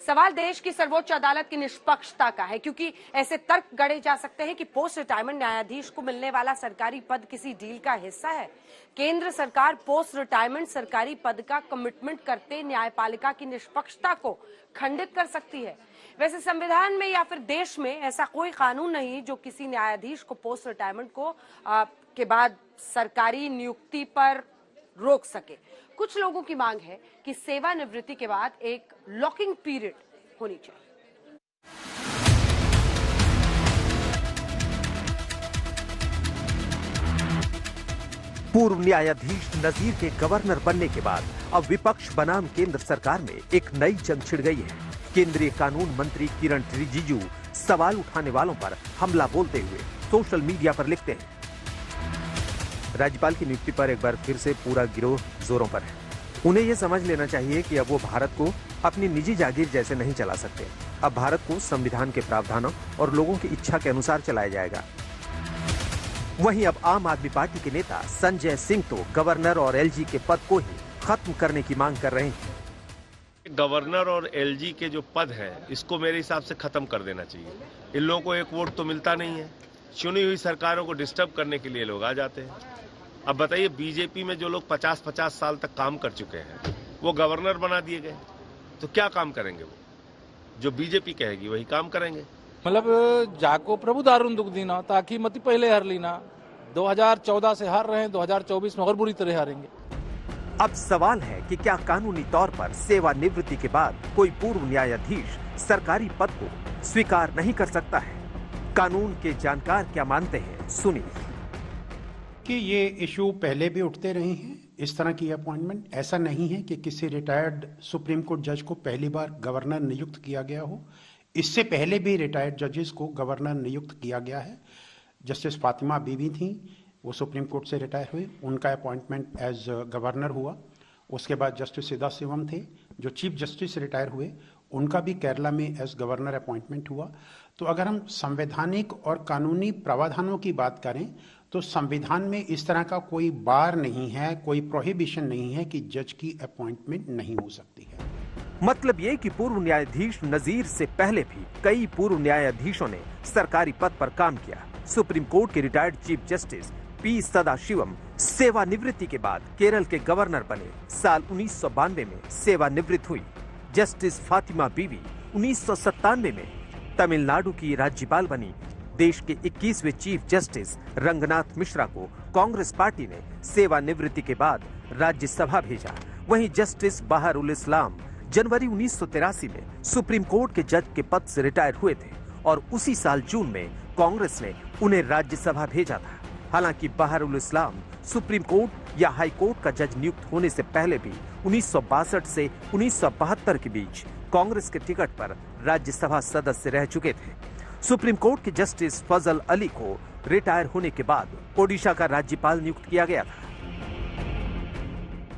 सवाल देश की सर्वोच्च अदालत की निष्पक्षता का है, क्योंकि ऐसे तर्क गढ़े जा सकते हैं कि पोस्ट रिटायरमेंट न्यायाधीश को मिलने वाला सरकारी पद किसी डील का हिस्सा है। केंद्र सरकार पोस्ट रिटायरमेंट सरकारी पद का कमिटमेंट करते न्यायपालिका की निष्पक्षता को खंडित कर सकती है। वैसे संविधान में या फिर देश में ऐसा कोई कानून नहीं जो किसी न्यायाधीश को पोस्ट रिटायरमेंट को के बाद सरकारी नियुक्ति पर रोक सके। कुछ लोगों की मांग है कि सेवानिवृत्ति के बाद एक लॉकिंग पीरियड होनी चाहिए। पूर्व न्यायाधीश नजीर के गवर्नर बनने के बाद अब विपक्ष बनाम केंद्र सरकार में एक नई जंग छिड़ गई है। केंद्रीय कानून मंत्री किरण रिजिजू सवाल उठाने वालों पर हमला बोलते हुए सोशल मीडिया पर लिखते हैं, राज्यपाल की नियुक्ति पर एक बार फिर से पूरा गिरोह जोरों पर है। उन्हें यह समझ लेना चाहिए कि अब वो भारत को अपनी निजी जागीर जैसे नहीं चला सकते। अब भारत को संविधान के प्रावधानों और लोगों की इच्छा के अनुसार चलाया जाएगा। वहीं अब आम आदमी पार्टी के नेता संजय सिंह तो गवर्नर और एलजी के पद को ही खत्म करने की मांग कर रहे हैं। गवर्नर और एलजी के जो पद है इसको मेरे हिसाब से खत्म कर देना चाहिए। इन लोगों को एक वोट तो मिलता नहीं है, चुनी हुई सरकारों को डिस्टर्ब करने के लिए लोग आ जाते हैं। अब बताइए, बीजेपी में जो लोग 50-50 साल तक काम कर चुके हैं वो गवर्नर बना दिए गए, तो क्या काम करेंगे? वो जो बीजेपी कहेगी वही काम करेंगे। मतलब जाको प्रभु दारुण दुख दीना, ताकि मती पहले हार लीना। 2014 से हार रहे हैं, 2024 में और बुरी तरह हारेंगे। अब सवाल है कि क्या कानूनी तौर पर सेवानिवृत्ति के बाद कोई पूर्व न्यायाधीश सरकारी पद को स्वीकार नहीं कर सकता है? कानून के जानकार क्या मानते हैं, सुनिए। कि ये इशू पहले भी उठते रहे हैं, इस तरह की अपॉइंटमेंट। ऐसा नहीं है कि किसी रिटायर्ड सुप्रीम कोर्ट जज को पहली बार गवर्नर नियुक्त किया गया हो। इससे पहले भी रिटायर्ड जजेस को गवर्नर नियुक्त किया गया है। जस्टिस फातिमा बीवी थी, वो सुप्रीम कोर्ट से रिटायर हुए, उनका अपॉइंटमेंट एज गवर्नर हुआ। उसके बाद जस्टिस सदाशिवम थे जो चीफ जस्टिस रिटायर हुए, उनका भी केरला में एज गवर्नर अपॉइंटमेंट हुआ। तो अगर हम संवैधानिक और कानूनी प्रावधानों की बात करें तो संविधान में इस तरह का कोई बार नहीं है, कोई प्रोहिबिशन नहीं है कि जज की अपॉइंटमेंट नहीं हो सकती है। मतलब ये कि पूर्व न्यायाधीश नजीर से पहले भी कई पूर्व न्यायाधीशों ने सरकारी पद पर काम किया। सुप्रीम कोर्ट के retired chief justice P Sathasivam सेवानिवृत्ति के बाद केरल के गवर्नर बने। साल 1992 में सेवानिवृत्त हुई। जस्टिस फातिमा बीवी 1997 में तमिलनाडु की राज्यपाल बनी। देश के 21वें चीफ जस्टिस रंगनाथ मिश्रा को कांग्रेस पार्टी ने सेवानिवृत्ति के बाद राज्यसभा भेजा। वहीं जस्टिस बहारुल इस्लाम जनवरी 1983 में सुप्रीम कोर्ट के जज के पद से रिटायर हुए थे और उसी साल जून में कांग्रेस ने उन्हें राज्यसभा भेजा था। हालांकि बहारुल इस्लाम सुप्रीम कोर्ट या हाई कोर्ट का जज नियुक्त होने से पहले भी 1962 से 1972 के बीच कांग्रेस के टिकट पर राज्यसभा सदस्य रह चुके थे। सुप्रीम कोर्ट के जस्टिस फजल अली को रिटायर होने के बाद ओडिशा का राज्यपाल नियुक्त किया गया था।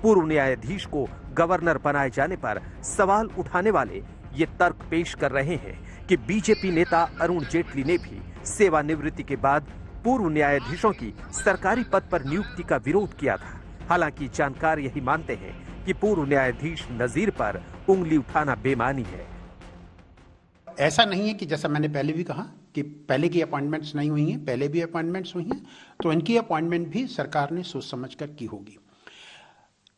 पूर्व न्यायाधीश को गवर्नर बनाए जाने पर सवाल उठाने वाले ये तर्क पेश कर रहे हैं कि बीजेपी नेता अरुण जेटली ने भी सेवानिवृत्ति के बाद पूर्व न्यायाधीशों की सरकारी पद पर नियुक्ति का विरोध किया था। हालांकि जानकार यही मानते हैं कि पूर्व न्यायाधीश नजीर पर उंगली उठाना बेमानी है। ऐसा नहीं है कि जैसा मैंने पहले भी कहा कि पहले की अपॉइंटमेंट्स नहीं हुई हैं, पहले भी अपॉइंटमेंट्स हुई हैं, तो इनकी अपॉइंटमेंट भी सरकार ने सोच समझकर की होगी।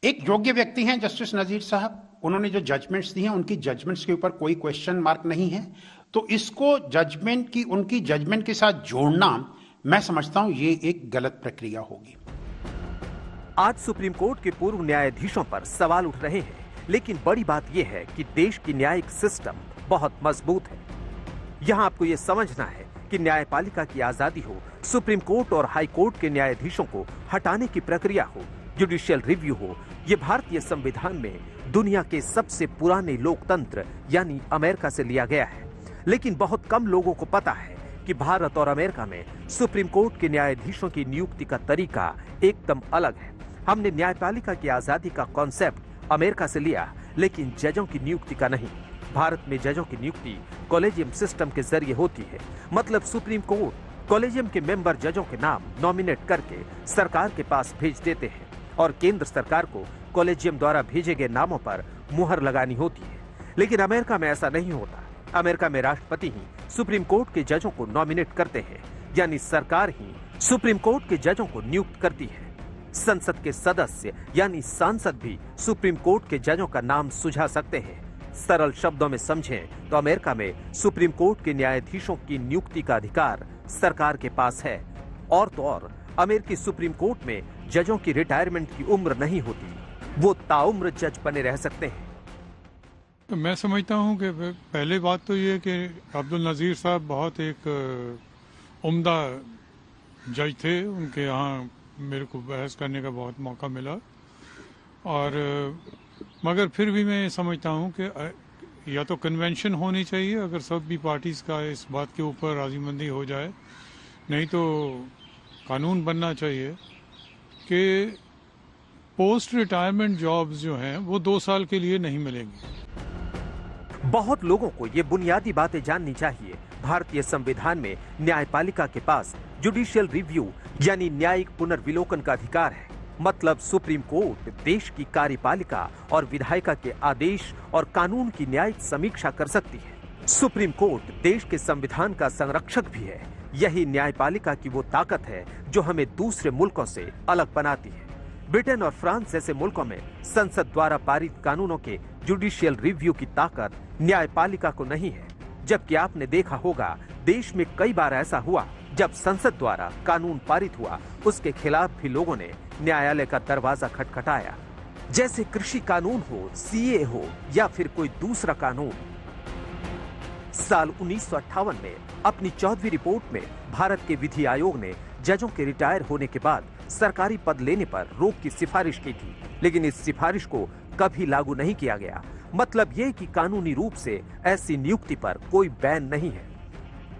एक योग्य व्यक्ति हैं जस्टिस नजीर साहब, उन्होंने जो जजमेंट्स दी हैं उनकी जजमेंट्स के ऊपर कोई क्वेश्चन मार्क नहीं है, तो इसको जजमेंट की उनकी जजमेंट के साथ जोड़ना मैं समझता हूं ये एक गलत प्रक्रिया होगी। आज सुप्रीम कोर्ट के पूर्व न्यायाधीशों पर सवाल उठ रहे हैं, लेकिन बड़ी बात यह है कि देश की न्यायिक सिस्टम बहुत मजबूत है। यहाँ आपको ये समझना है कि न्यायपालिका की आजादी हो, सुप्रीम कोर्ट और हाई कोर्ट के न्यायाधीशों को हटाने की प्रक्रिया हो, जुडिशियल रिव्यू हो, ये भारतीय संविधान में दुनिया के सबसे पुराने लोकतंत्र यानी अमेरिका से लिया गया है। लेकिन बहुत कम लोगों को पता है कि भारत और अमेरिका में सुप्रीम कोर्ट के न्यायाधीशों की नियुक्ति का तरीका एकदम अलग है। हमने न्यायपालिका की आजादी का कॉन्सेप्ट अमेरिका से लिया, लेकिन जजों की नियुक्ति का नहीं। भारत में जजों की नियुक्ति कॉलेजियम सिस्टम के जरिए होती है। मतलब सुप्रीम कोर्ट कॉलेजियम के मेंबर जजों के नाम नॉमिनेट करके सरकार के पास भेज देते हैं और केंद्र सरकार को कॉलेजियम द्वारा भेजे गए नामों पर मुहर लगानी होती है। लेकिन अमेरिका में ऐसा नहीं होता। अमेरिका में राष्ट्रपति ही सुप्रीम कोर्ट के जजों को नॉमिनेट करते हैं, यानी सरकार ही सुप्रीम कोर्ट के जजों को नियुक्त करती है। संसद के सदस्य यानी सांसद भी सुप्रीम कोर्ट के जजों का नाम सुझा सकते हैं। सरल शब्दों में समझें तो अमेरिका में सुप्रीम कोर्ट के न्यायाधीशों की नियुक्ति का अधिकार सरकार के पास है। और तो और अमेरिकी सुप्रीम कोर्ट में जजों की रिटायरमेंट की उम्र नहीं होती, वो ताउम्र जज बने रह सकते हैं। तो मैं समझता हूं कि पहले बात तो ये कि अब्दुल नज़ीर साहब बहुत एक उम्दा जज थे। उनके यहाँ मेरे को बहस करने का बहुत मौका मिला, और मगर फिर भी मैं समझता हूं कि या तो कन्वेंशन होनी चाहिए अगर सब भी पार्टीज का इस बात के ऊपर राजीमंदी हो जाए, नहीं तो कानून बनना चाहिए कि पोस्ट रिटायरमेंट जॉब्स जो हैं वो 2 साल के लिए नहीं मिलेंगी। बहुत लोगों को ये बुनियादी बातें जाननी चाहिए। भारतीय संविधान में न्यायपालिका के पास जुडिशियल रिव्यू यानी न्यायिक पुनर्विलोकन का अधिकार है। मतलब सुप्रीम कोर्ट देश की कार्यपालिका और विधायिका के आदेश और कानून की न्यायिक समीक्षा कर सकती है। सुप्रीम कोर्ट देश के संविधान का संरक्षक भी है। यही न्यायपालिका की वो ताकत है जो हमें दूसरे मुल्कों से अलग बनाती है। ब्रिटेन और फ्रांस जैसे मुल्कों में संसद द्वारा पारित कानूनों के जुडिशियल रिव्यू की ताकत न्यायपालिका को नहीं है। जबकि आपने देखा होगा देश में कई बार ऐसा हुआ जब संसद द्वारा कानून पारित हुआ, उसके खिलाफ भी लोगों ने न्यायालय का दरवाजा खटखटाया। जैसे कृषि कानून हो, सीए हो या फिर कोई दूसरा कानून। साल 1958 में अपनी 14वीं रिपोर्ट में भारत के विधि आयोग ने जजों के रिटायर होने के बाद सरकारी पद लेने पर रोक की सिफारिश की थी, लेकिन इस सिफारिश को कभी लागू नहीं किया गया। मतलब ये कि कानूनी रूप से ऐसी नियुक्ति पर कोई बैन नहीं है,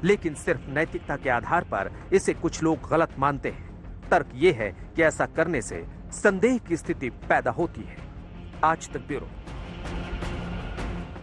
लेकिन सिर्फ नैतिकता के आधार पर इसे कुछ लोग गलत मानते हैं। तर्क ये है कि ऐसा करने से संदेह की स्थिति पैदा होती है। आज तक ब्यूरो।